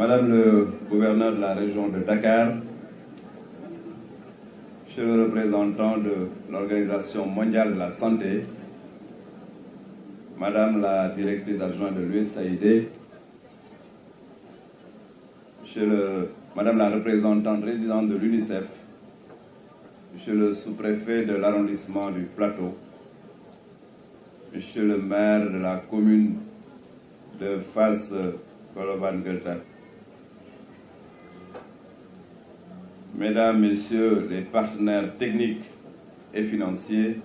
Madame le gouverneur de la région de Dakar, Monsieur le représentant de l'Organisation mondiale de la santé, Madame la directrice adjointe de l'USAID, Madame la représentante résidente de l'UNICEF, Monsieur le sous-préfet de l'arrondissement du Plateau, Monsieur le maire de la commune de Fass-Colobane-Guelta, Mesdames, Messieurs les partenaires techniques et financiers,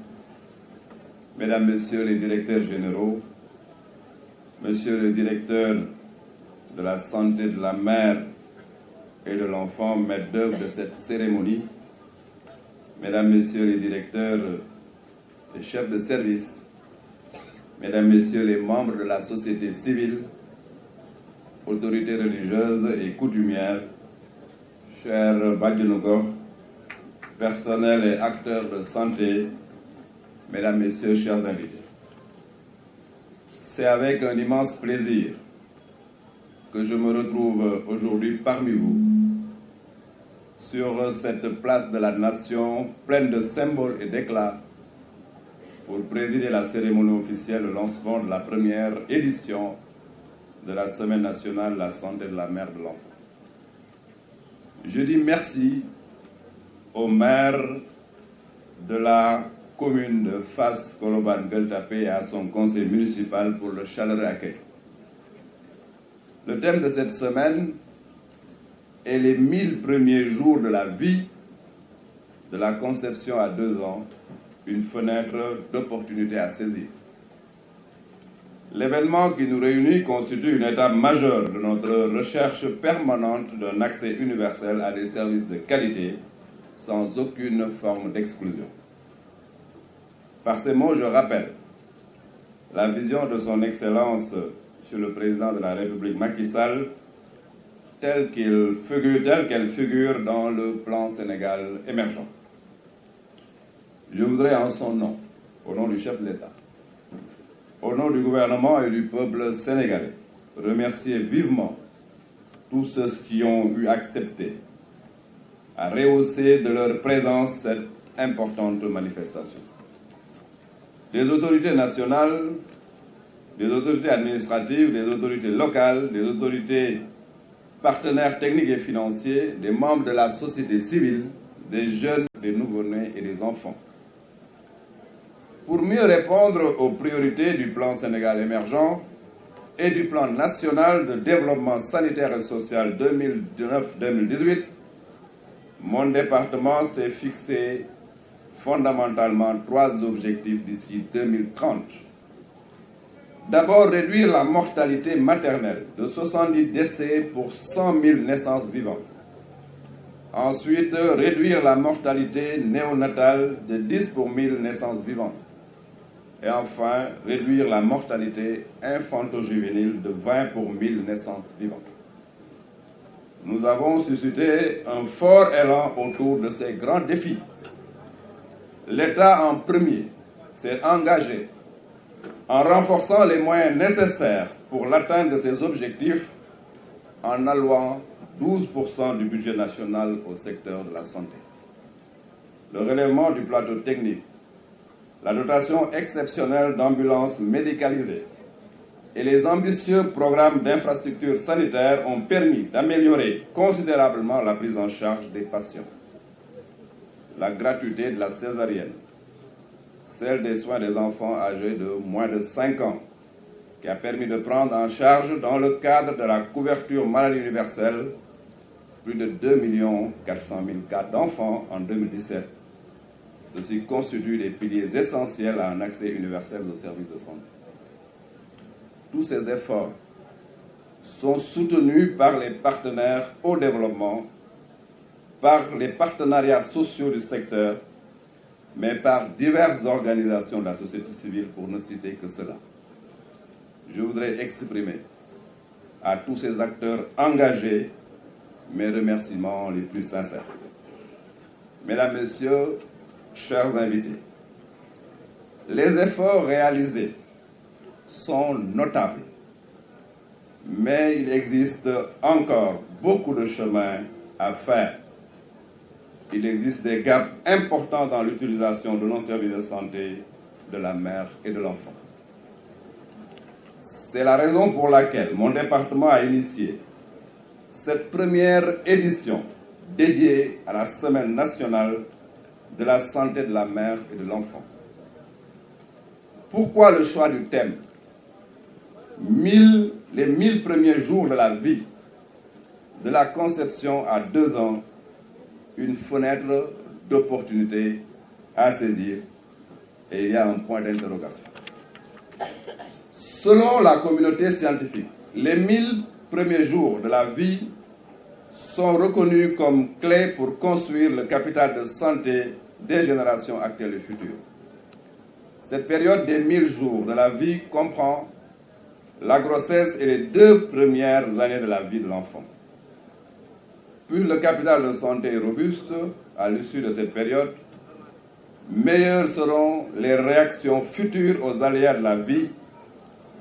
Mesdames, Messieurs les directeurs généraux, Monsieur le directeur de la santé de la mère et de l'enfant, maître d'œuvre de cette cérémonie, Mesdames, Messieurs les directeurs, les chefs de service, Mesdames, Messieurs les membres de la société civile, autorités religieuses et coutumières, chers Badjanougor, personnel et acteurs de santé, Mesdames, Messieurs, chers invités. C'est avec un immense plaisir que je me retrouve aujourd'hui parmi vous sur cette place de la nation pleine de symboles et d'éclats pour présider la cérémonie officielle de lancement de la première édition de la Semaine nationale de la santé de la mère et de l'enfant. Je dis merci au maire de la commune de Fass-Colobane-Guelta et à son conseil municipal pour le chaleureux accueil. Le thème de cette semaine est les 1000 premiers jours de la vie, de la conception à 2 ans, une fenêtre d'opportunité à saisir. L'événement qui nous réunit constitue une étape majeure de notre recherche permanente d'un accès universel à des services de qualité, sans aucune forme d'exclusion. Par ces mots, je rappelle la vision de son Excellence, Monsieur le Président de la République Macky Sall, telle qu'elle figure dans le plan Sénégal émergent. Je voudrais en son nom, au nom du chef de l'État, au nom du gouvernement et du peuple sénégalais, remercier vivement tous ceux qui ont eu accepté à rehausser de leur présence cette importante manifestation. Des autorités nationales, des autorités administratives, des autorités locales, des autorités partenaires techniques et financiers, des membres de la société civile, des jeunes, des nouveau-nés et des enfants. Pour mieux répondre aux priorités du plan Sénégal émergent et du plan national de développement sanitaire et social 2019-2018, mon département s'est fixé fondamentalement 3 objectifs d'ici 2030. D'abord, réduire la mortalité maternelle de 70 décès pour 100 000 naissances vivantes. Ensuite, réduire la mortalité néonatale de 10 pour 1000 naissances vivantes. Et enfin, réduire la mortalité infanto-juvénile de 20 pour 1000 naissances vivantes. Nous avons suscité un fort élan autour de ces grands défis. L'État en premier s'est engagé en renforçant les moyens nécessaires pour l'atteinte de ces objectifs en allouant 12% du budget national au secteur de la santé. Le relèvement du plateau technique, la dotation exceptionnelle d'ambulances médicalisées et les ambitieux programmes d'infrastructures sanitaires ont permis d'améliorer considérablement la prise en charge des patients. La gratuité de la césarienne, celle des soins des enfants âgés de moins de 5 ans, qui a permis de prendre en charge, dans le cadre de la couverture maladie universelle, plus de 2 400 000 cas d'enfants en 2017. Ceci constitue des piliers essentiels à un accès universel aux services de santé. Tous ces efforts sont soutenus par les partenaires au développement, par les partenariats sociaux du secteur, mais par diverses organisations de la société civile, pour ne citer que cela. Je voudrais exprimer à tous ces acteurs engagés mes remerciements les plus sincères. Mesdames, Messieurs, chers invités, les efforts réalisés sont notables, mais il existe encore beaucoup de chemin à faire. Il existe des gaps importants dans l'utilisation de nos services de santé de la mère et de l'enfant. C'est la raison pour laquelle mon département a initié cette première édition dédiée à la Semaine nationale de la santé de la mère et de l'enfant. Pourquoi le choix du thème ? Les 1000 premiers jours de la vie, de la conception à 2 ans, une fenêtre d'opportunité à saisir, et il y a un point d'interrogation. Selon la communauté scientifique, les 1000 premiers jours de la vie sont reconnus comme clés pour construire le capital de santé des générations actuelles et futures. Cette période des 1000 jours de la vie comprend la grossesse et les 2 premières années de la vie de l'enfant. Plus le capital de santé est robuste à l'issue de cette période, meilleures seront les réactions futures aux aléas de la vie,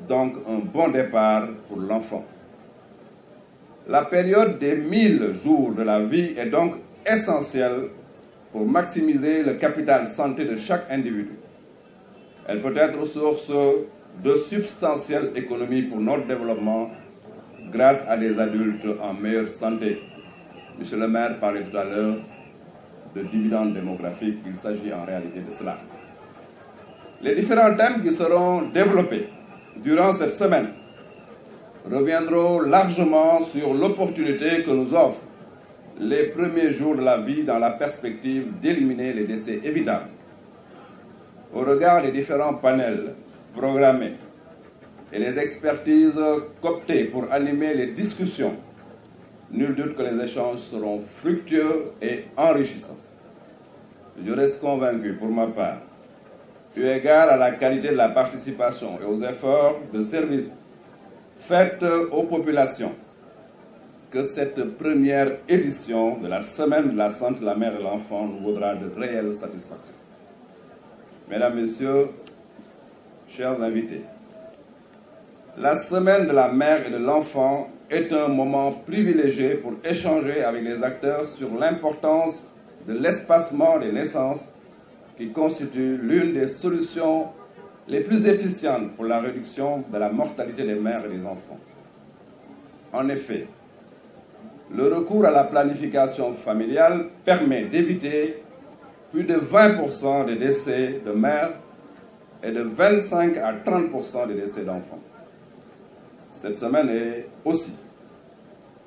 donc un bon départ pour l'enfant. La période des 1000 jours de la vie est donc essentielle pour maximiser le capital santé de chaque individu. Elle peut être source de substantielles économies pour notre développement grâce à des adultes en meilleure santé. Monsieur le maire parlait tout à l'heure de dividendes démographiques, il s'agit en réalité de cela. Les différents thèmes qui seront développés durant cette semaine reviendront largement sur l'opportunité que nous offrent les premiers jours de la vie dans la perspective d'éliminer les décès évitables. Au regard des différents panels programmés et les expertises cooptées pour animer les discussions, nul doute que les échanges seront fructueux et enrichissants. Je reste convaincu, pour ma part, eu égard à la qualité de la participation et aux efforts de service faits aux populations, que cette première édition de la Semaine de la santé de la mère et de l'enfant nous vaudra de réelles satisfactions. Mesdames, Messieurs, chers invités, la Semaine de la mère et de l'enfant est un moment privilégié pour échanger avec les acteurs sur l'importance de l'espacement des naissances qui constitue l'une des solutions les plus efficientes pour la réduction de la mortalité des mères et des enfants. En effet, le recours à la planification familiale permet d'éviter plus de 20% des décès de mères et de 25 à 30% des décès d'enfants. Cette semaine est aussi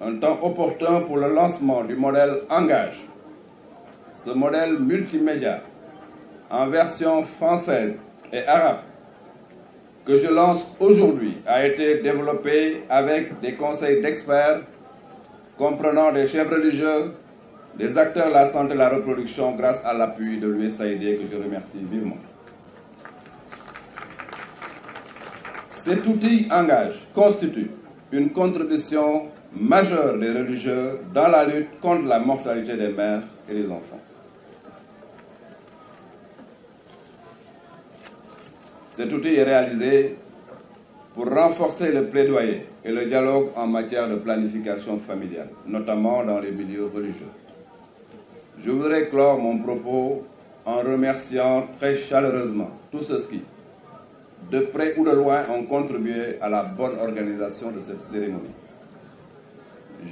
un temps opportun pour le lancement du modèle Engage. Ce modèle multimédia en version française et arabe que je lance aujourd'hui a été développé avec des conseils d'experts comprenant des chefs religieux, des acteurs de la santé et de la reproduction grâce à l'appui de l'USAID que je remercie vivement. Cet outil Engage constitue une contribution majeure des religieux dans la lutte contre la mortalité des mères et des enfants. Cet outil est réalisé pour renforcer le plaidoyer et le dialogue en matière de planification familiale, notamment dans les milieux religieux. Je voudrais clore mon propos en remerciant très chaleureusement tous ceux qui, de près ou de loin, ont contribué à la bonne organisation de cette cérémonie.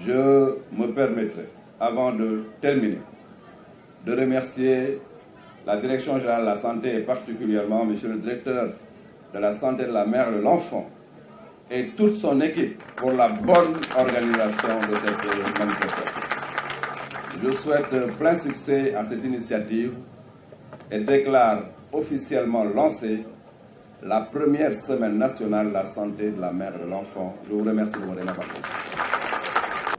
Je me permettrai, avant de terminer, de remercier la Direction générale de la santé et particulièrement Monsieur le directeur de la santé de la mère et de l'enfant et toute son équipe pour la bonne organisation de cette manifestation. Je souhaite plein succès à cette initiative et déclare officiellement lancée la première semaine nationale de la santé de la mère et de l'enfant. Je vous remercie de votre attention.